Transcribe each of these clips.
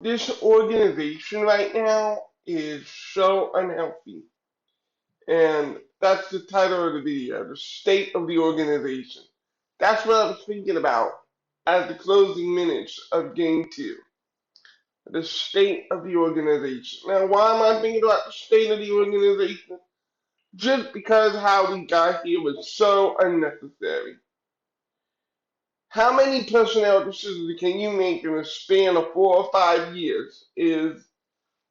this organization right now is so unhealthy. And that's the title of the video, the state of the organization. That's what I was thinking about at the closing minutes of game two. The state of the organization. Now, why am I thinking about the state of the organization? Just because how we got here was so unnecessary. How many personnel decisions can you make in a span of 4 or 5 years is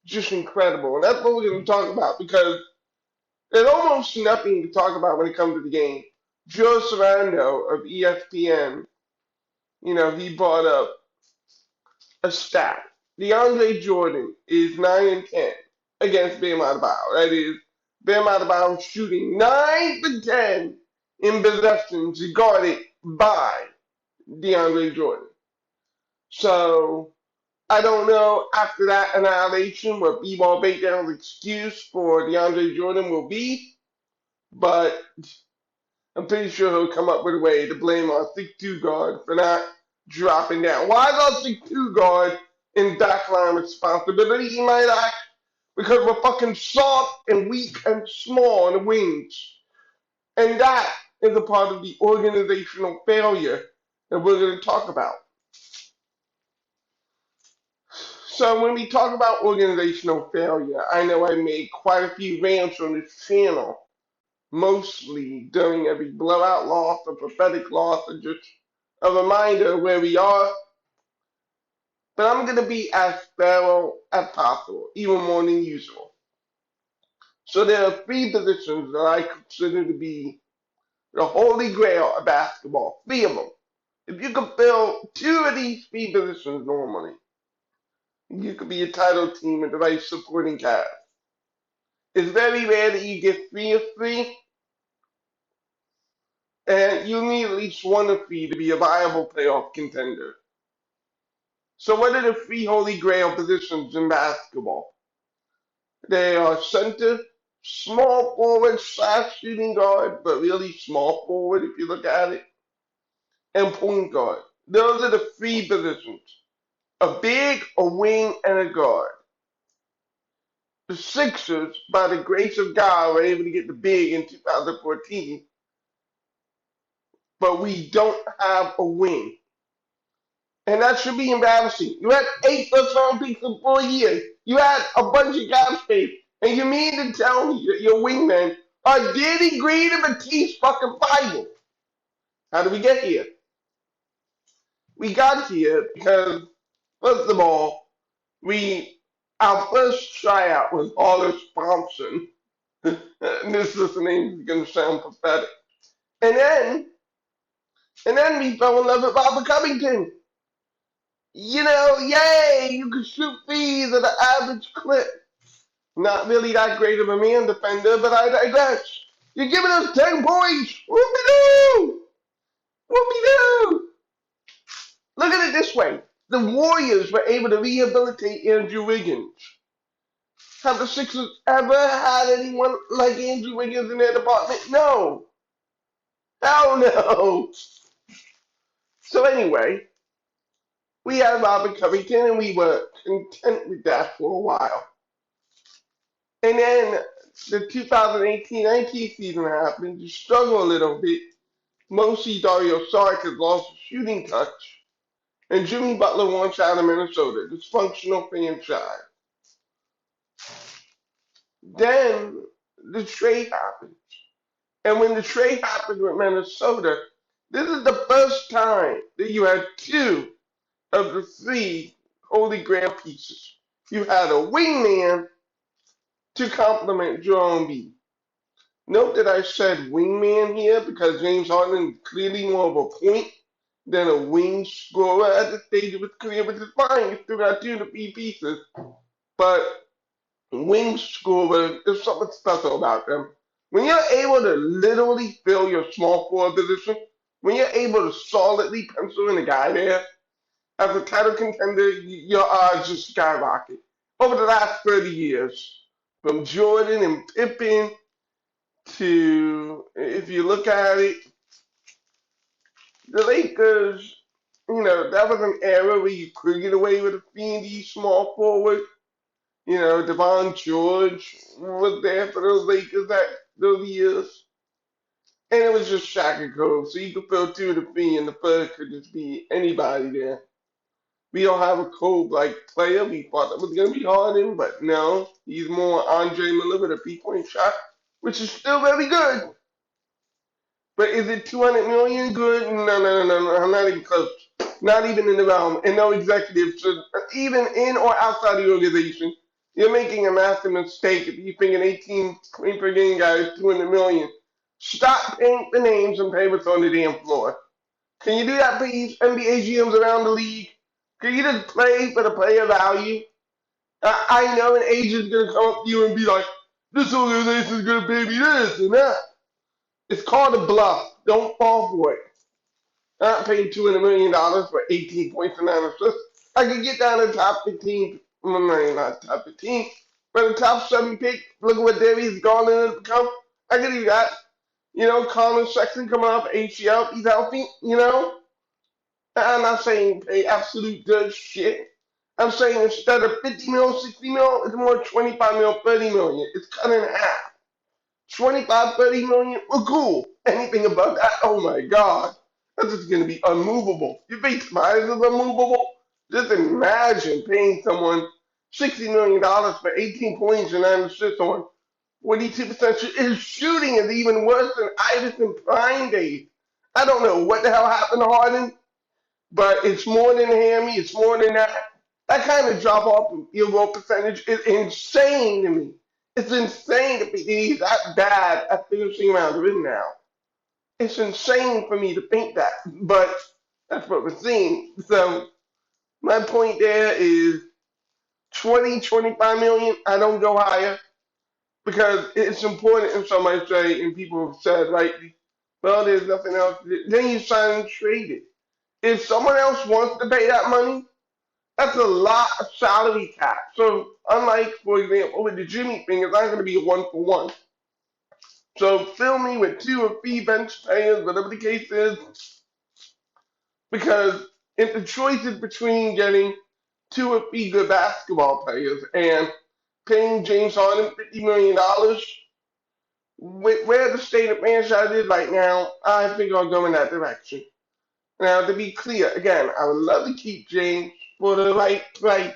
just incredible. And that's what we're going to talk about because there's almost nothing to talk about when it comes to the game. Joe Sarando of ESPN, he brought up a stat. DeAndre Jordan is 9 and 10 against Bam Adebayo. That is, Bam Adebayo shooting 9 to 10 in possessions guarded by DeAndre Jordan. So I don't know after that annihilation what B-Ball Breakdown's excuse for DeAndre Jordan will be, but I'm pretty sure he'll come up with a way to blame our 6'2 guard for not dropping down. Why is our 6'2 guard in backline responsibility, you might ask? Because we're fucking soft and weak and small in the wings. And that is a part of the organizational failure that we're going to talk about. So when we talk about organizational failure, I know I made quite a few rants on this channel, mostly during every blowout loss or pathetic loss or just a reminder of where we are. But I'm going to be as thorough as possible, even more than usual. So there are three positions that I consider to be the holy grail of basketball. Three of them. If you could fill two of these three positions normally, you could be a title team with the right supporting cast. It's very rare that you get three of three, and you need at least one of three to be a viable playoff contender. So what are the three holy grail positions in basketball? They are center, small forward slash shooting guard, but really small forward if you look at it, and point guard. Those are the three positions. A big, a wing, and a guard. The Sixers, by the grace of God, were able to get the big in 2014, but we don't have a wing. And that should be embarrassing. You had 8 first-round picks in 4 years. You had a bunch of cap space. And you mean to tell me that your wingmen are Danny Green and Matisse fucking Feigl? How did we get here? We got here because, first of all, our first tryout was Hollis Thompson. This is the name is going to sound pathetic. And then we fell in love with Robert Covington. Yay, you can shoot threes at an average clip. Not really that great of a man defender, but I digress. You're giving us 10 points. Whoopie-doo! Whoopie-doo! Look at it this way. The Warriors were able to rehabilitate Andrew Wiggins. Have the Sixers ever had anyone like Andrew Wiggins in their department? No. Hell no. So anyway, we had Robert Covington, and we were content with that for a while. And then the 2018-19 season happened. You struggle a little bit. Mostly Dario Saric has lost a shooting touch. And Jimmy Butler wants out of Minnesota, dysfunctional franchise. Then the trade happens. And when the trade happened with Minnesota, this is the first time that you had two of the three Holy Grail pieces. You had a wingman to complement Joel Embiid. Note that I said wingman here because James Harden is clearly more of a point than a wing scorer at the stage of his career, which is fine. You still got two to three pieces. But wing scorers, there's something special about them. When you're able to literally fill your small forward position, when you're able to solidly pencil in a guy there, as a title contender, your odds just skyrocket. Over the last 30 years, from Jordan and Pippen to, if you look at it, the Lakers that was an era where you could get away with a fiendy small forward. Devon George was there for those Lakers those years. And it was just Shaq and Kobe. So you could throw two of the three, and the third could just be anybody there. We don't have a Kobe-like player. We thought that was going to be Harden, but no. He's more Andre Miller with a three-point shot, which is still very good. But is it 200 million good? No, no, no, no, no. I'm not even close. Not even in the realm. And no executive should, even in or outside the organization, you're making a massive mistake if you think an 18 point per game guy is 200 million. Stop paying the names and pay what's on the damn floor. Can you do that, please? NBA GMs around the league. Can you just play for the player value? I know an agent's going to come up to you and be like, this organization's going to pay me this and that. It's called a bluff. Don't fall for it. I'm not paying $200 million for 18 points and 9 assists. I could get down to the top 15. Well, no, not top 15, but the top 7 pick. Look at what Davies Garland has become. I could do that. Colin Sexton coming off ACL. He's healthy. I'm not saying pay absolute good shit. I'm saying instead of 50 mil, 60 mil, it's more 25 mil, 30 million. It's cut in half. 25, 30 million, we're cool. Anything above that, oh my God, that's just going to be unmovable. You think Tobias is unmovable? Just imagine paying someone $60 million for 18 points and 9 assists on 42% shoot. His shooting is even worse than Iverson prime days. I don't know what the hell happened to Harden, but it's more than hammy. It's more than that. That kind of drop off in field goal percentage is insane to me. It's insane to be that bad at finishing around the rim now. It's insane for me to think that, but that's what we're seeing. So my point there is 20, 25 million. I don't go higher because it's important. And somebody say, and people have said rightly, well, there's nothing else. Then you sign and trade it. If someone else wants to pay that money, that's a lot of salary cap. So unlike, for example, with the Jimmy thing, it's not going to be a 1-for-1. So fill me with 2 or 3 bench players, whatever the case is, because if the choice is between getting 2 or 3 good basketball players and paying James Harden $50 million, where the state of franchise is right now, I think I'll go in that direction. Now, to be clear, again, I would love to keep James for the right price.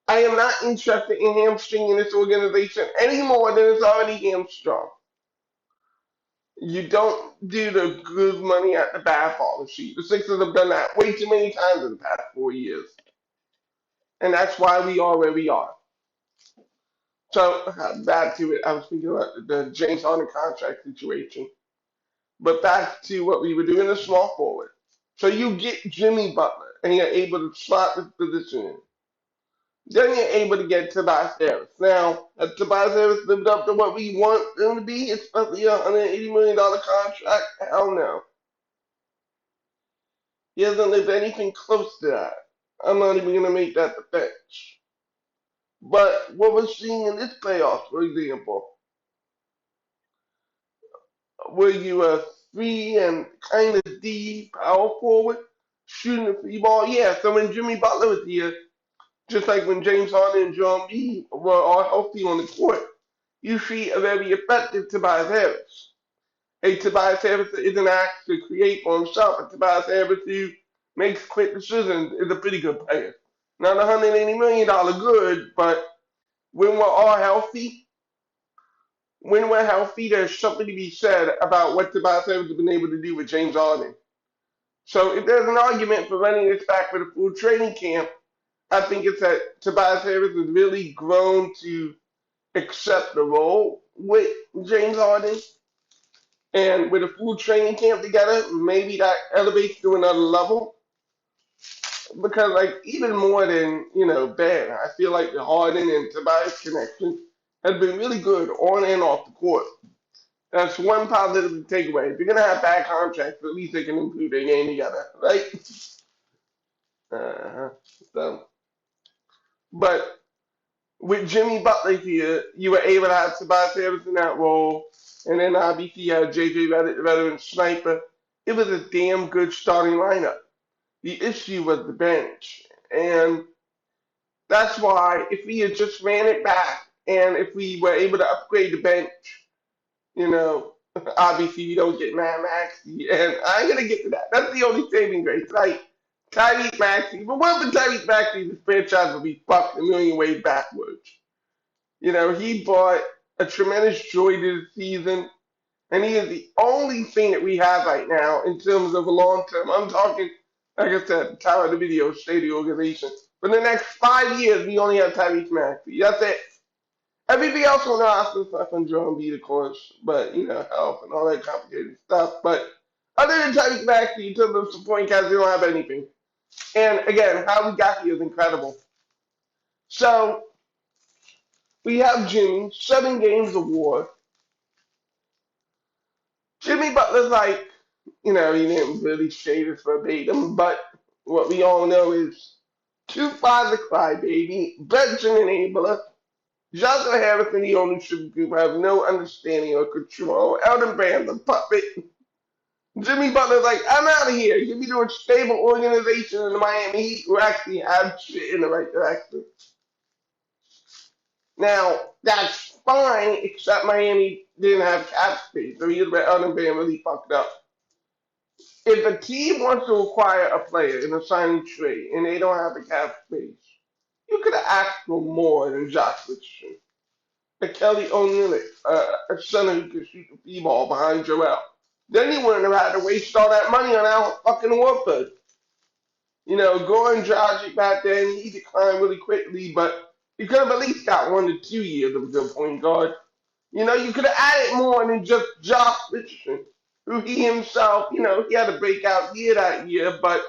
I am not interested in hamstringing this organization any more than it's already hamstrung. You don't do the good money at the bath policy. The Sixers have done that way too many times in the past 4 years. And that's why we are where we are. So, back to it. I was thinking about the James Harden contract situation. But back to what we were doing the small forward. So you get Jimmy Butler, and you're able to slot this position in. Then you're able to get Tobias Harris. Now, has Tobias Harris lived up to what we want him to be, especially a $180 million contract? Hell no. He hasn't lived anything close to that. I'm not even going to make that defense. But what we're seeing in this playoffs, for example, were you a 3 and kind of D power forward, shooting the free ball? Yeah, so when Jimmy Butler was here, just like when James Harden and John B were all healthy on the court, you see a very effective Tobias Harris. A Tobias Harris that isn't asked to create for himself, a Tobias Harris who makes quick decisions is a pretty good player. Not $180 million good, but when we're all healthy, there's something to be said about what Tobias Harris has been able to do with James Harden. So if there's an argument for running this back with a full training camp, I think it's that Tobias Harris has really grown to accept the role with James Harden. And with a full training camp together, maybe that elevates to another level. Because, like, even more than, Ben, I feel like the Harden and Tobias connection has been really good on and off the court. That's one positive to take away. If you're going to have bad contracts, at least they can improve their game together, right? Uh-huh. So, but with Jimmy Butler here, you were able to have Tobias Harris in that role, and then obviously you had JJ Redick, the veteran sniper. It was a damn good starting lineup. The issue was the bench. And that's why if we had just ran it back and if we were able to upgrade the bench, you know, obviously you don't get Matt Maxey. And I'm going to get to that. That's the only saving grace. Like, Tyrese Maxey. But what if Tyrese Maxey, this franchise would be fucked a million ways backwards? You know, he brought a tremendous joy to the season. And he is the only thing that we have right now in terms of a long term. I'm talking, like I said, the time of the video, state of the organization. For the next 5 years, we only have Tyrese Maxey. That's it. Everything else on the roster is stuff and Joe Embiid, of course, but you know, health and all that complicated stuff. But other than Tyrese Maxey, in terms of supporting cast, we don't have anything. And again, how we got here is incredible. So we have Jimmy, 7 games of war. Jimmy Butler's like, you know, he didn't really say this verbatim, but what we all know is too far to cry, baby. Brett's an enabler. Joshua Harris and the ownership group have no understanding or control. Elton Brand, the puppet. Jimmy Butler's like, I'm out of here. Give me to a stable organization in the Miami Heat who actually have shit in the right direction. Now, that's fine, except Miami didn't have cap space, so here's where Elton Brand really fucked up. If a team wants to acquire a player in a signing trade and they don't have the cap space, you could have asked for more than Josh Richardson. A Kelly Olynyk, a center who could shoot the b-ball behind Joel. Then you wouldn't have had to waste all that money on Al fucking Warford. You know, Goran Dragic back then, he declined really quickly, but you could have at least got 1 to 2 years of a good point guard. You know, you could have added more than just Josh Richardson, who he himself, you know, he had a breakout year that year, but,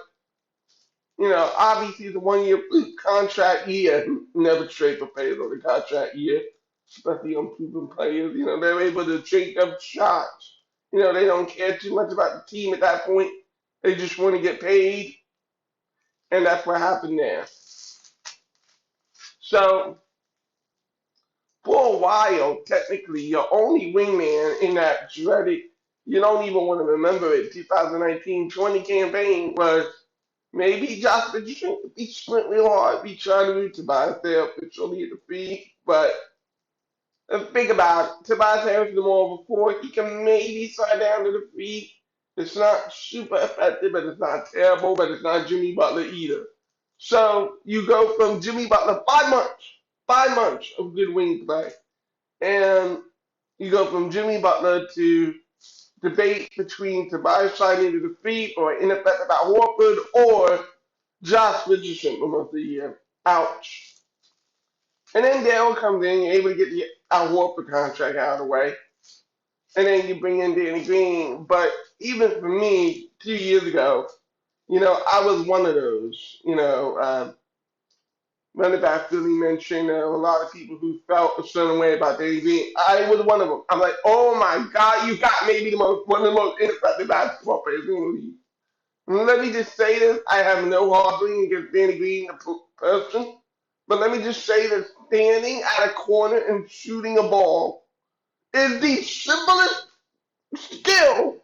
you know, obviously the 1 year contract year, never trade for players on the contract year, especially unproven players. You know, they're able to take up shots. You know, they don't care too much about the team at that point. They just want to get paid, and that's what happened there. So, for a while, technically, your only wingman in that dreaded, you don't even want to remember it, 2019-20 campaign was maybe Josh Richardson. He sprint real hard, be trying to do Tobias there officially at the feet, but let's think about it. Tobias Harris is more of a four. He can maybe slide down to the feet. It's not super effective, but it's not terrible, but it's not Jimmy Butler either. So you go from Jimmy Butler 5 months of good wing play, and you go from Jimmy Butler to debate between Tobias sliding to the feet or ineffective Al Horford or Josh Richardson almost a year. Ouch. And then Dale comes in, you're able to get the Al Horford contract out of the way. And then you bring in Danny Green. But even for me, 2 years ago, you know, I was one of those, you know, running back Philly mentioned a lot of people who felt a certain way about Danny Green. I was one of them. I'm like, oh my God, you got maybe one of the most ineffective basketball players in the league. Let me just say this. I have no hard feeling against Danny Green, the person. But let me just say that standing at a corner and shooting a ball is the simplest skill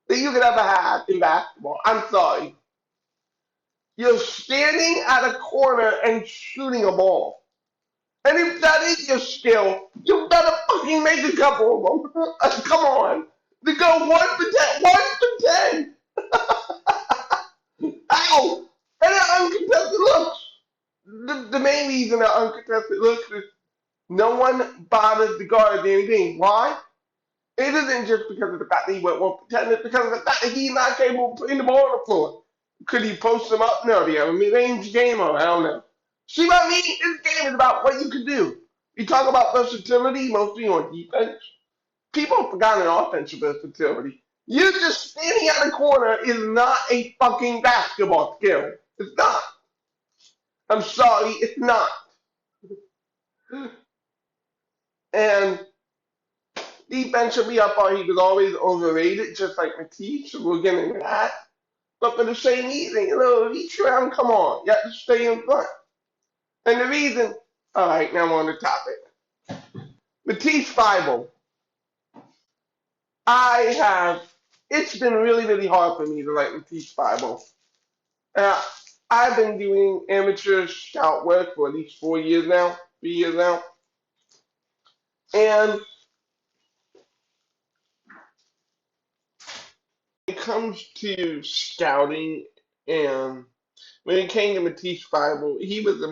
that you could ever have in basketball. I'm sorry. You're standing at a corner and shooting a ball. And if that is your skill, you better fucking make a couple of them. Come on. To go 1 for 10. 1 for 10. Ow! And that uncontested looks. The main reason that uncontested looks is no one bothers to guard Danny Green. Why? It isn't just because of the fact that he went 1 for 10. It's because of the fact that he's not capable of putting the ball on the floor. Could he post them up? No. Do you have a mid-range game? Oh, I don't know. See what I mean? This game is about what you can do. You talk about versatility, mostly on defense. People have forgotten offensive versatility. You just standing at a corner is not a fucking basketball skill. It's not. I'm sorry, it's not. And defensively, I thought he was always overrated, just like Matisse, so we'll get into that. But for the same reason, you know, each round, come on, you have to stay in front. And the reason, all right, now we're on the topic. Matisse Thybulle. It's been really, really hard for me to like Matisse Thybulle. Uh, I've been doing amateur scout work for at least 4 years now, 3 years now, and when it comes to scouting and when it came to Matisse Bible, he was the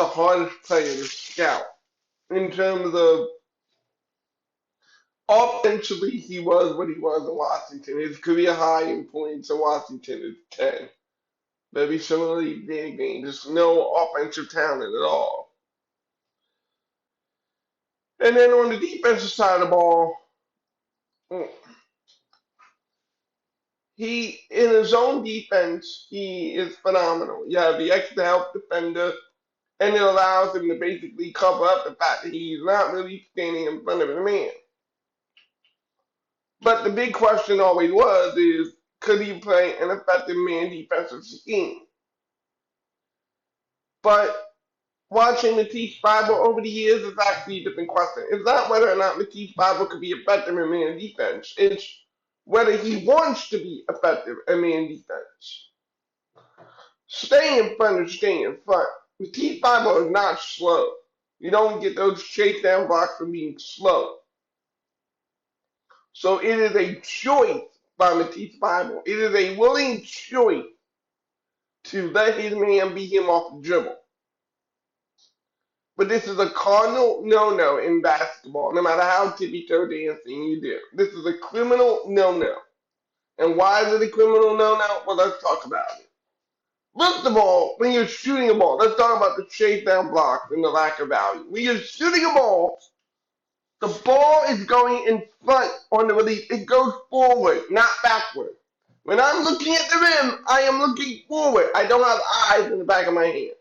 hardest player to scout in terms of offensively. He was what he was in Washington. His career high in points in Washington is 10. Very similarly, big, just no offensive talent at all. And then on the defensive side of the ball, he in his own defense, he is phenomenal. You have the extra help defender, and it allows him to basically cover up the fact that he's not really standing in front of the man. But the big question always was is could he play an effective man defensive scheme? But watching Matisse Bible over the years is actually a different question. It's not whether or not Matisse Bible could be effective in man defense. It's whether he wants to be effective in man defense. Staying in front is staying in front. Matisse Bible is not slow. You don't get those chase down blocks from being slow. So it is a choice by Matisse Bible. It is a willing choice to let his man beat him off the dribble. But this is a cardinal no-no in basketball, no matter how tippy-toe dancing you do. This is a criminal no-no. And why is it a criminal no-no? Well, let's talk about it. First of all, when you're shooting a ball, let's talk about the chase down blocks and the lack of value. When you're shooting a ball, the ball is going in front on the release. It goes forward, not backward. When I'm looking at the rim, I am looking forward. I don't have eyes in the back of my hand.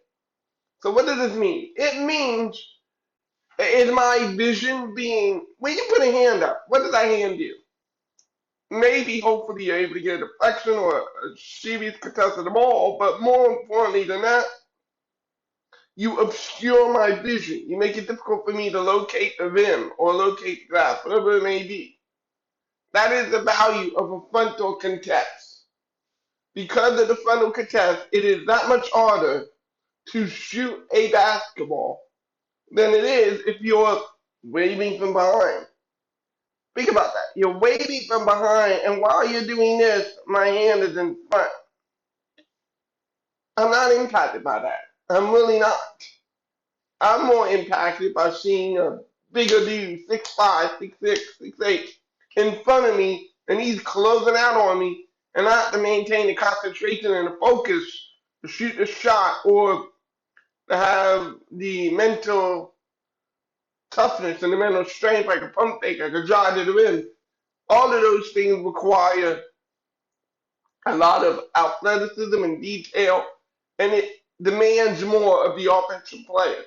So what does this mean? It means, is my vision being, when you put a hand up, what does that hand do? Maybe, hopefully, you're able to get a deflection or a serious contest of the ball, but more importantly than that, you obscure my vision. You make it difficult for me to locate the rim or locate the glass, whatever it may be. That is the value of a frontal contest. Because of the frontal contest, it is that much harder to shoot a basketball than it is if you're waving from behind. Think about that. You're waving from behind, and while you're doing this, my hand is in front. I'm not impacted by that. I'm really not. I'm more impacted by seeing a bigger dude, 6'5", 6'6", 6'8", in front of me, and he's closing out on me, and I have to maintain the concentration and the focus to shoot the shot or to have the mental toughness and the mental strength like a pump fake, like a drive to the rim. All of those things require a lot of athleticism and detail, and it demands more of the offensive player.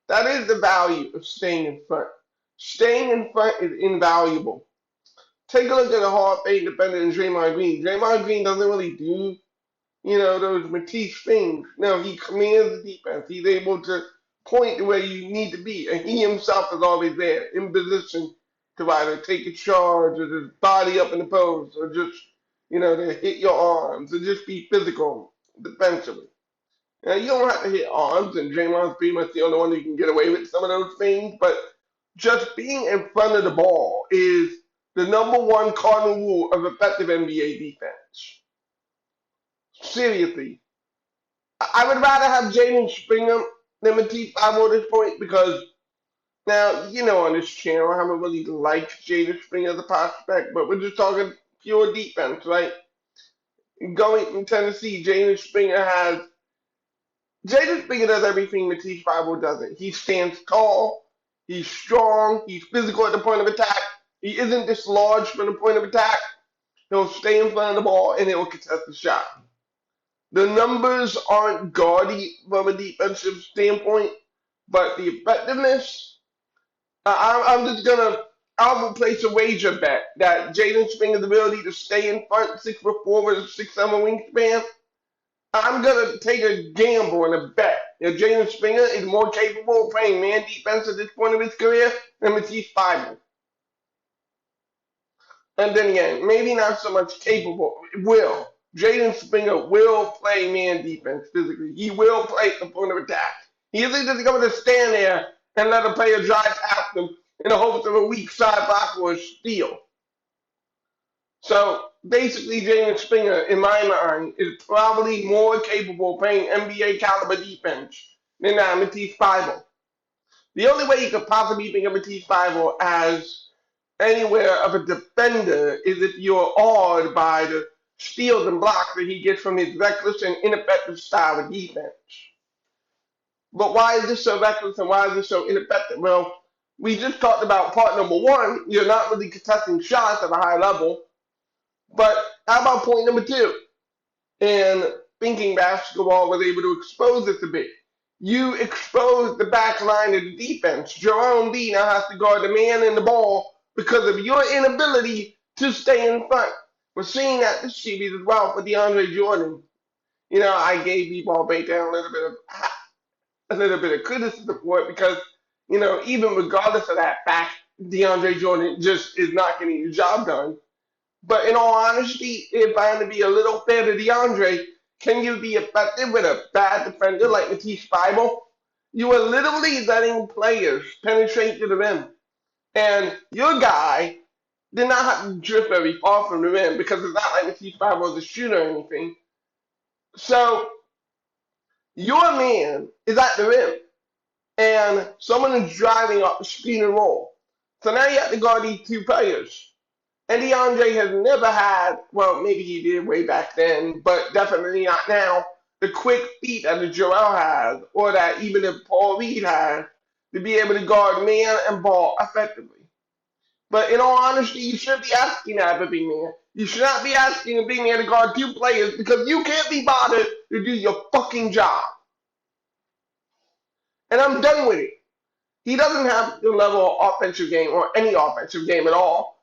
That is the value of staying in front. Staying in front is invaluable. Take a look at a Hall of Fame defender in Draymond Green. Draymond Green doesn't really do, those Matisse things. No, he commands the defense. He's able to point to where you need to be, and he himself is always there in position to either take a charge or just body up in the post or just, to hit your arms or just be physical defensively. Now, you don't have to hit arms, and Draymond's pretty much the only one who can get away with some of those things, but just being in front of the ball is the number one cardinal rule of effective NBA defense. Seriously. I would rather have Jaden Springer than Matisse Thybulle at this point because now, on this channel, I haven't really liked Jaden Springer as a prospect, but we're just talking pure defense, right? Going from Tennessee, Jaden Springer does everything Matisse Thybulle doesn't. He stands tall, he's strong, he's physical at the point of attack, he isn't dislodged from the point of attack, he'll stay in front of the ball, and he'll contest the shot. The numbers aren't gaudy from a defensive standpoint, but the effectiveness, I will place a wager bet that Jaden Springer's ability to stay in front, 6'4" with a 6'7" wingspan, I'm going to take a gamble and a bet that Jaden Springer is more capable of playing man defense at this point of his career than Matisse Thybulle. And then again, maybe not so much capable. Will. Jaden Springer will play man defense physically. He will play at the point of attack. He isn't just going to stand there and let a player drive past him in the hopes of a weak side block or a steal. So basically, Jaden Springer, in my mind, is probably more capable of playing NBA caliber defense than Matisse Thybulle. The only way you could possibly think of Matisse Thybulle as anywhere of a defender is if you're awed by the steals and blocks that he gets from his reckless and ineffective style of defense. But why is this so reckless and why is this so ineffective? Well, we just talked about part number one. You're not really contesting shots at a high level. But how about point number two? And thinking basketball was able to expose this a bit. You expose the back line of the defense. Joel Embiid now has to guard the man and the ball because of your inability to stay in front. We're seeing that this series as well for DeAndre Jordan. I gave B-Ball Breakdown a little bit of criticism for it because, even regardless of that fact, DeAndre Jordan just is not getting the job done. But in all honesty, if I'm to be a little fair to DeAndre, can you be effective with a bad defender like Matisse Thybulle? You are literally letting players penetrate to the rim. And your guy did not have to drift very far from the rim because it's not like Matisse Thybulle is a shooter or anything. So your man is at the rim, and someone is driving up the screen and roll. So now you have to guard these two players. And DeAndre has never had, well, maybe he did way back then, but definitely not now, the quick feet that Joel has, or that even if Paul Reed has, to be able to guard man and ball effectively. But in all honesty, you shouldn't be asking that of a big man. You should not be asking a big man to guard two players because you can't be bothered to do your fucking job. And I'm done with it. He doesn't have the level of offensive game or any offensive game at all.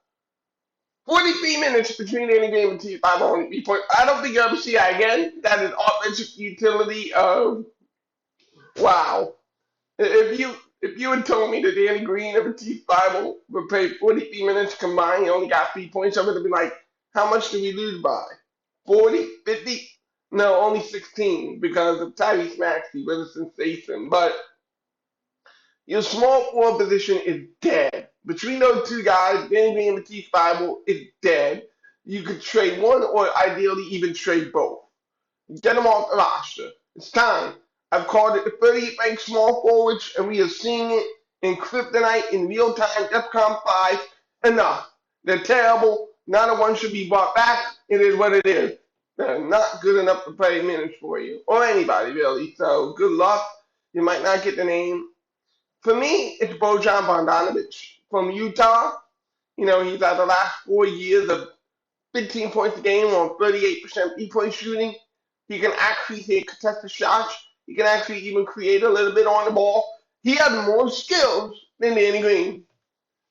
43 minutes between any game and T5 only 3 points. I don't think you'll ever see that again. That is offensive utility of wow. If you had told me that Danny Green and Matisse Thybulle would play 43 minutes combined, he only got 3 points, I would have been like, how much did we lose by? 40? 50? No, only 16 because of Tyrese Maxey was a sensation. But your small forward position is dead. Between those two guys, Danny Green and Matisse Thybulle is dead. You could trade one or ideally even trade both. Get them off the roster. It's time. I've called it the 38th ranked small forwards, and we are seeing it in Kryptonite in real time. DEFCON 5. Enough. They're terrible. Not a one should be brought back. It is what it is. They're not good enough to play minutes for you, or anybody really. So good luck. You might not get the name. For me, it's Bojan Bogdanovic from Utah. He's had the last 4 years of 15 points a game on 38% 3-point shooting. He can actually hit contested shots. He can actually even create a little bit on the ball. He has more skills than Danny Green.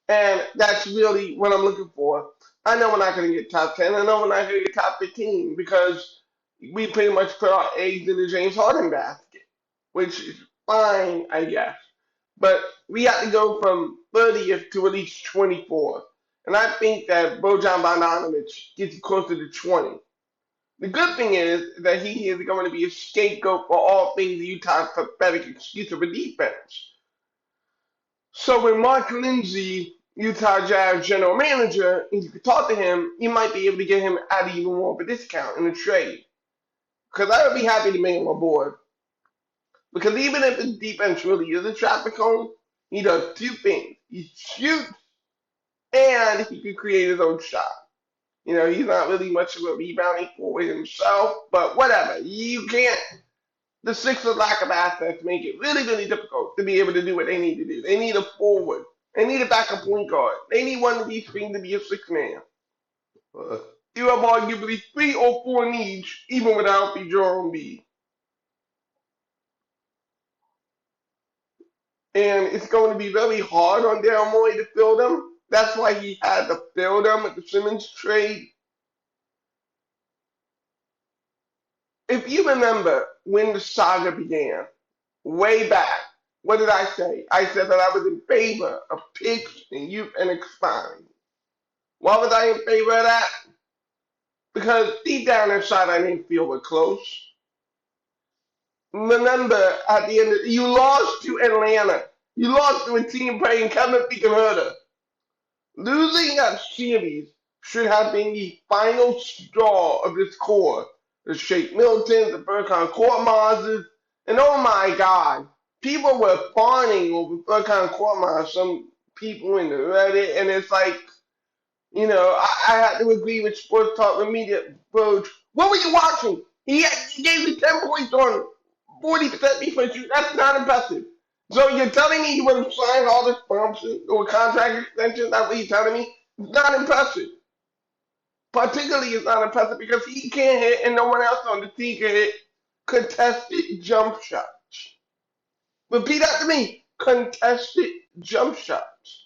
And that's really what I'm looking for. I know we're not going to get top 10. I know we're not going to get top 15 because we pretty much put our eggs in the James Harden basket, which is fine, I guess. But we have to go from 30th to at least 24th. And I think that Bojan Bogdanovic gets closer to 20. The good thing is that he is going to be a scapegoat for all things Utah's pathetic excuse of a defense. So when Mark Lindsay, Utah Jazz general manager, and you could talk to him, you might be able to get him at even more of a discount in a trade. Because I would be happy to make him on board. Because even if his defense really is a traffic cone, he does two things. He shoots and he can create his own shot. He's not really much of a rebounding forward himself, but whatever. You can't. The Sixers' lack of assets make it really, really difficult to be able to do what they need to do. They need a forward. They need a backup point guard. They need one of these things to be a six-man. You have arguably 3 or 4 needs, even without the Joel Embiid. And it's going to be very hard on Daryl Morey to fill them. That's why he had to fill them with the Simmons trade. If you remember when the saga began, way back, what did I say? I said that I was in favor of picks and youth and expiring. Why was I in favor of that? Because deep down inside, I didn't feel we're close. Remember, at the end, you lost to Atlanta. You lost to a team playing Kevin Herter. Losing that series should have been the final straw of this core. The Shake Miltons, the Burkhan Korkmazes, and oh my God, people were fawning over Burkhan Korkmaz. Some people in the Reddit, and it's like, I had to agree with Sports Talk the Media approach. What were you watching? He gave you 10 points on 40% defense. That's not impressive. So you're telling me he would have signed all this bumps or contract extension? That's what you're telling me? It's not impressive. Particularly, it's not impressive because he can't hit and no one else on the team can hit contested jump shots. Repeat after me. Contested jump shots.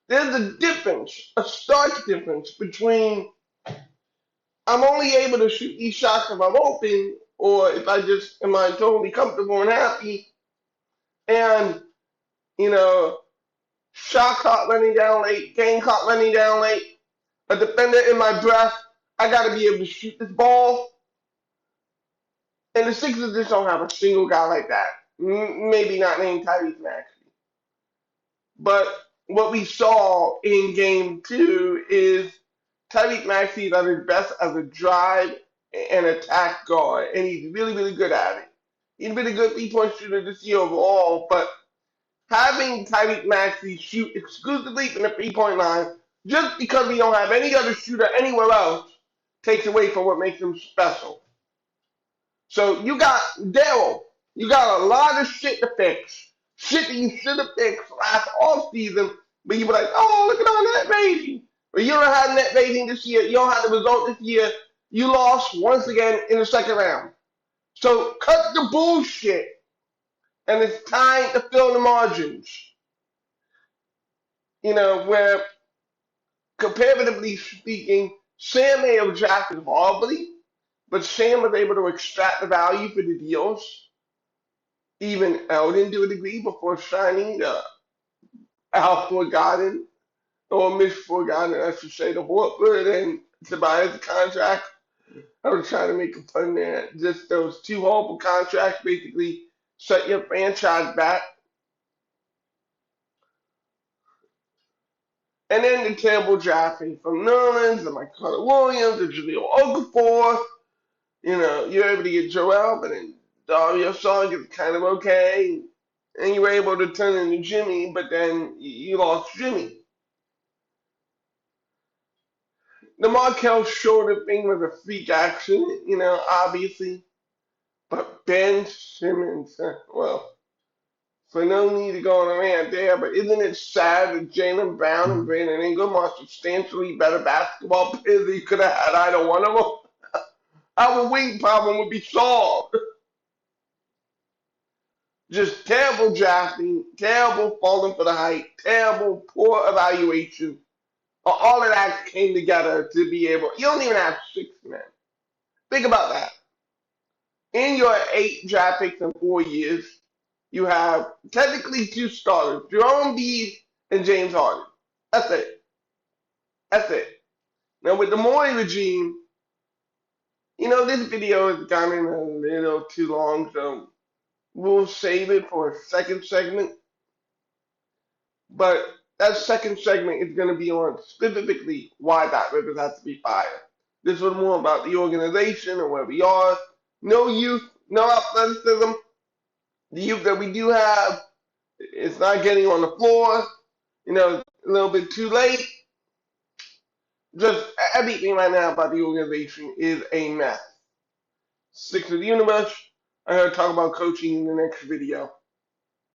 There's a difference, a stark difference between I'm only able to shoot these shots if I'm open or if I just am I totally comfortable and happy and you know shot clock running down late, game clock running down late, a defender in my breath, I gotta be able to shoot this ball. And the Sixers just don't have a single guy like that. Maybe not named Tyrese Maxey. But what we saw in game two is Tyrese Maxey is at his best as a drive and attack guard, and he's really, really good at it. He's been a good three-point shooter this year overall, but having Tyrese Maxey shoot exclusively from the three-point line just because we don't have any other shooter anywhere else takes away from what makes him special. So you got Daryl. You got a lot of shit to fix. Shit that you should have fixed last offseason, but you were like, oh, look at all net rating. But you don't have net rating this year. You don't have the result this year. You lost once again in the second round. So cut the bullshit. And it's time to fill the margins. Where comparatively speaking, Sam may have drafted horribly, but Sam was able to extract the value for the deals. Even Eldon to a degree before signing Al Forgotten, or Miss Forgotten, I should say, the Horford and Tobias contract. I was trying to make a pun there. Just those two horrible contracts basically set your franchise back. And then the terrible drafting from Nerlens and Michael Williams and Jaleel Okafor. You're able to get Joel, but then Dario Song is kind of okay. And you were able to turn into Jimmy, but then you lost Jimmy. The Markel Shorter thing was a freak accident, obviously. But Ben Simmons, well, so no need to go on a rant there, but isn't it sad that Jaylen Brown and Brandon Ingram are substantially better basketball players than you could have had either one of them? Our wing problem would be solved. Just terrible drafting, terrible falling for the hype, terrible poor evaluation. All of that came together to be able. You don't even have 6 men. Think about that. In your 8 draft picks in 4 years, you have technically 2 starters, Jerome Embiid and James Harden. That's it. That's it. Now with the Morey regime, this video has gotten a little too long, so we'll save it for a second segment. But that second segment is going to be on specifically why Doc Rivers has to be fired. This was more about the organization and where we are. No youth, no athleticism. The youth that we do have is not getting on the floor. A little bit too late. Just everything right now about the organization is a mess. Six of the universe. I'm going to talk about coaching in the next video.